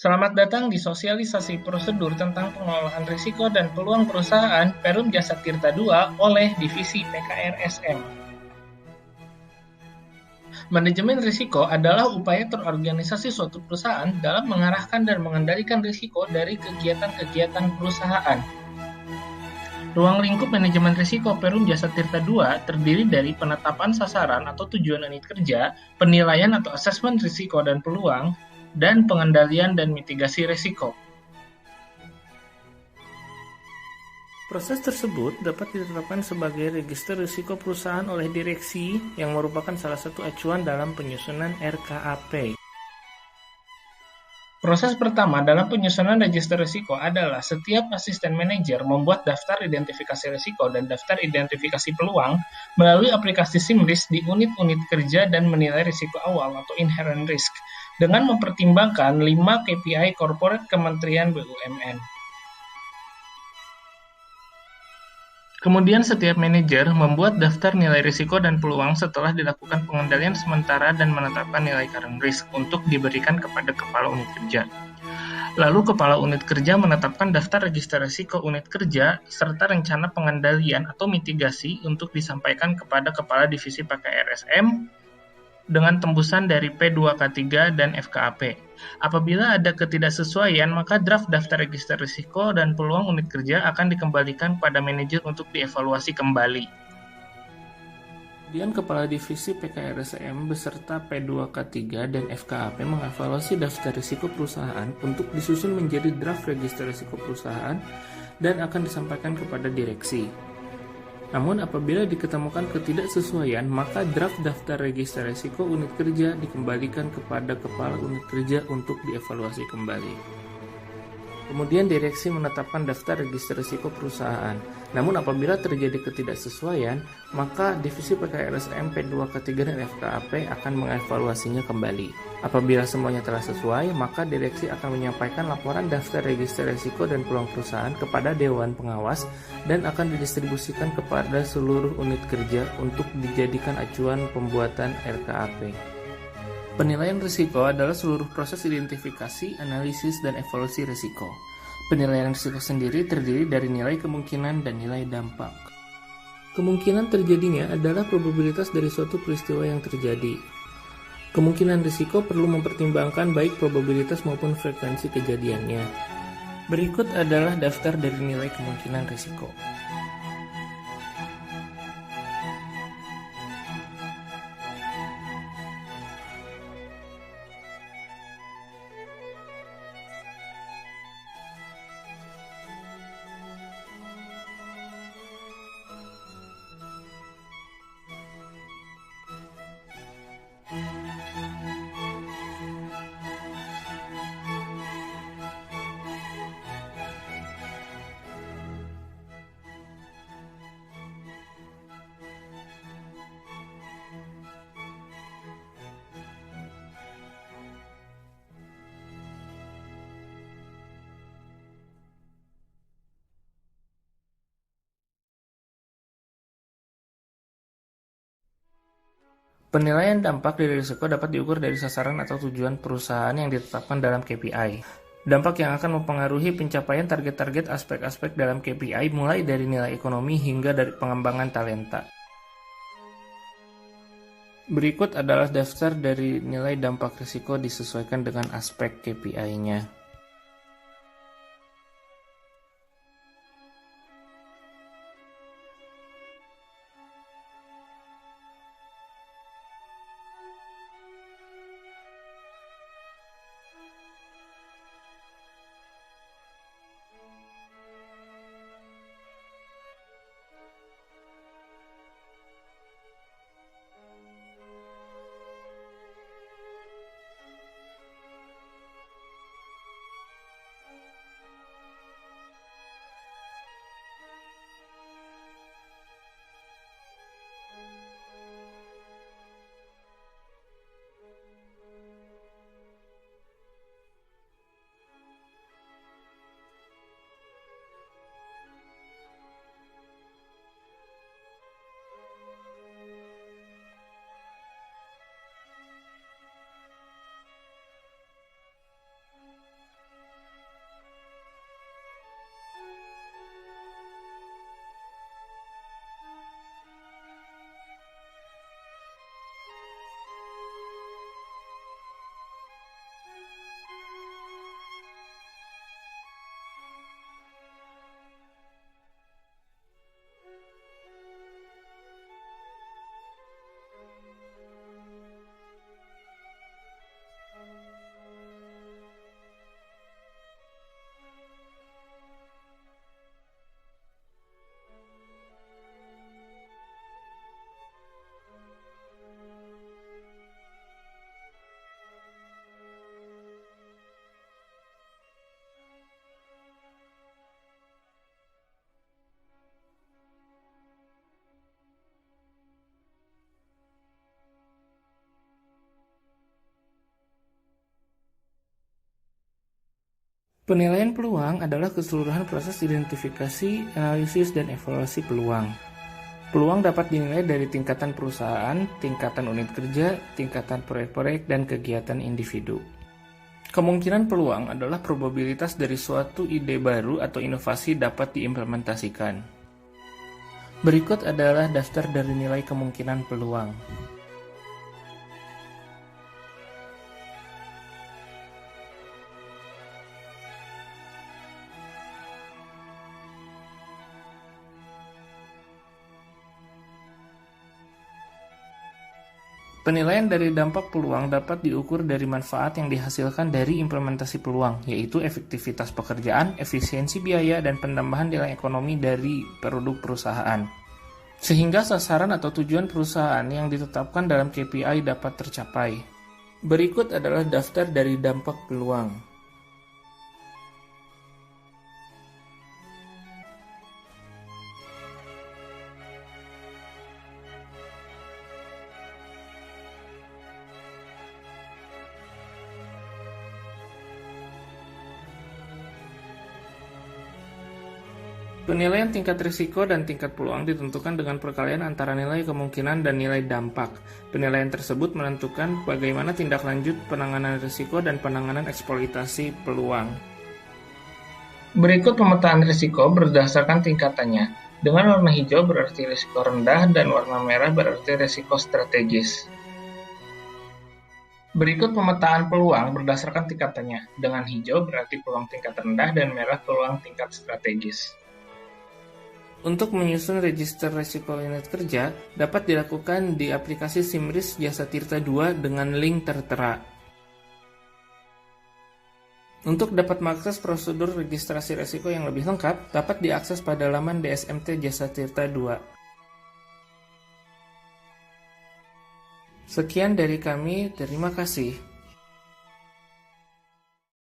Selamat datang di sosialisasi prosedur tentang pengelolaan risiko dan peluang perusahaan Perum Jasa Tirta II oleh Divisi PKRSM. Manajemen risiko adalah upaya terorganisasi suatu perusahaan dalam mengarahkan dan mengendalikan risiko dari kegiatan-kegiatan perusahaan. Ruang lingkup manajemen risiko Perum Jasa Tirta II terdiri dari penetapan sasaran atau tujuan unit kerja, penilaian atau asesmen risiko dan peluang, dan pengendalian dan mitigasi risiko. Proses tersebut dapat ditetapkan sebagai register risiko perusahaan oleh direksi yang merupakan salah satu acuan dalam penyusunan RKAP. Proses pertama dalam penyusunan register risiko adalah setiap asisten manajer membuat daftar identifikasi risiko dan daftar identifikasi peluang melalui aplikasi SIMRIS di unit-unit kerja dan menilai risiko awal atau inherent risk dengan mempertimbangkan 5 KPI corporate Kementerian BUMN. Kemudian setiap manajer membuat daftar nilai risiko dan peluang setelah dilakukan pengendalian sementara dan menetapkan nilai current risk untuk diberikan kepada kepala unit kerja. Lalu kepala unit kerja menetapkan daftar register risiko unit kerja serta rencana pengendalian atau mitigasi untuk disampaikan kepada kepala divisi PKRSM dengan tembusan dari P2K3 dan FKAP. Apabila ada ketidaksesuaian, maka draft daftar register risiko dan peluang unit kerja akan dikembalikan pada manajer untuk dievaluasi kembali. Kemudian Kepala Divisi PKRSM beserta P2K3 dan FKAP mengevaluasi daftar risiko perusahaan untuk disusun menjadi draft register risiko perusahaan dan akan disampaikan kepada direksi. Namun apabila diketemukan ketidaksesuaian, maka draft daftar register risiko unit kerja dikembalikan kepada kepala unit kerja untuk dievaluasi kembali. Kemudian direksi menetapkan daftar register risiko perusahaan. Namun apabila terjadi ketidaksesuaian, maka divisi PKRSM P2K3 dan FKAP akan mengevaluasinya kembali. Apabila semuanya telah sesuai, maka direksi akan menyampaikan laporan daftar register risiko dan peluang perusahaan kepada Dewan Pengawas dan akan didistribusikan kepada seluruh unit kerja untuk dijadikan acuan pembuatan RKAP. Penilaian risiko adalah seluruh proses identifikasi, analisis, dan evaluasi risiko. Penilaian risiko sendiri terdiri dari nilai kemungkinan dan nilai dampak. Kemungkinan terjadinya adalah probabilitas dari suatu peristiwa yang terjadi. Kemungkinan risiko perlu mempertimbangkan baik probabilitas maupun frekuensi kejadiannya. Berikut adalah daftar dari nilai kemungkinan risiko. Penilaian dampak dari risiko dapat diukur dari sasaran atau tujuan perusahaan yang ditetapkan dalam KPI. Dampak yang akan mempengaruhi pencapaian target-target aspek-aspek dalam KPI mulai dari nilai ekonomi hingga dari pengembangan talenta. Berikut adalah daftar dari nilai dampak risiko disesuaikan dengan aspek KPI-nya. Penilaian peluang adalah keseluruhan proses identifikasi, analisis, dan evaluasi peluang. Peluang dapat dinilai dari tingkatan perusahaan, tingkatan unit kerja, tingkatan proyek-proyek, dan kegiatan individu. Kemungkinan peluang adalah probabilitas dari suatu ide baru atau inovasi dapat diimplementasikan. Berikut adalah daftar dari nilai kemungkinan peluang. Penilaian dari dampak peluang dapat diukur dari manfaat yang dihasilkan dari implementasi peluang, yaitu efektivitas pekerjaan, efisiensi biaya, dan penambahan nilai ekonomi dari produk perusahaan. Sehingga sasaran atau tujuan perusahaan yang ditetapkan dalam KPI dapat tercapai. Berikut adalah daftar dari dampak peluang. Penilaian tingkat risiko dan tingkat peluang ditentukan dengan perkalian antara nilai kemungkinan dan nilai dampak. Penilaian tersebut menentukan bagaimana tindak lanjut penanganan risiko dan penanganan eksploitasi peluang. Berikut pemetaan risiko berdasarkan tingkatannya. Dengan warna hijau berarti risiko rendah dan warna merah berarti risiko strategis. Berikut pemetaan peluang berdasarkan tingkatannya. Dengan hijau berarti peluang tingkat rendah dan merah peluang tingkat strategis. Untuk menyusun register risiko unit kerja, dapat dilakukan di aplikasi SIMRIS Jasa Tirta II dengan link tertera. Untuk dapat mengakses prosedur registrasi risiko yang lebih lengkap, dapat diakses pada laman DSMT Jasa Tirta II. Sekian dari kami, terima kasih.